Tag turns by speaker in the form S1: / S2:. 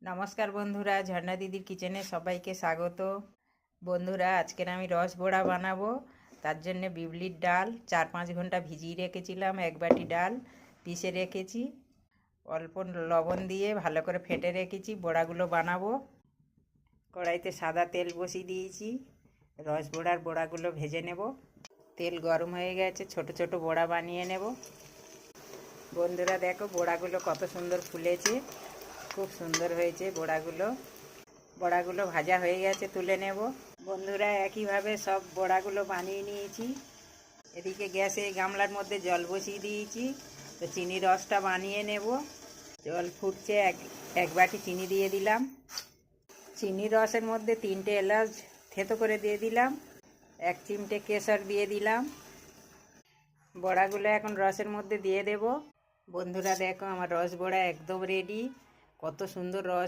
S1: নমস্কার বন্ধুরা, ঝর্ণা দিদির কিচেনে সবাইকে স্বাগত। বন্ধুরা, আজকের আমি রস বড়া বানাবো। তার জন্য বিউলির ডাল 4-5 ঘন্টা ভিজিয়ে রেখেছিলাম। 1 বাটি ডাল পিষে রেখেছি, অল্প লবণ দিয়ে ভালো করে ফেটে রেখেছি। বড়াগুলো বানাবো। কড়াইতে সাদা তেল বসিয়ে দিয়েছি, রস বড়ার বড়াগুলো ভেজে নেব। তেল গরম হয়ে গেছে, ছোট ছোট বড়া বানিয়ে নেব। বন্ধুরা দেখো, বড়াগুলো কত সুন্দর ফুলেছে, খুব সুন্দর হয়েছে বড়াগুলো ভাজা হয়ে গেছে, তুলে নেব। বন্ধুরা, একইভাবে সব বড়াগুলো বানিয়ে নিয়েছি। এদিকে গ্যাসে গামলার মধ্যে জল বসিয়ে দিয়েছি, তো চিনি রসটা বানিয়ে নেব। জল ফুটছে, এক বাটি চিনি দিয়ে দিলাম। চিনি রসের মধ্যে 3টে এলাচ থেতো করে দিয়ে দিলাম, 1 চিমটে কেশর দিয়ে দিলাম। বড়াগুলো এখন রসের মধ্যে দিয়ে দেব। বন্ধুরা দেখো, আমার রস বড়া একদম রেডি। কত সুন্দর রস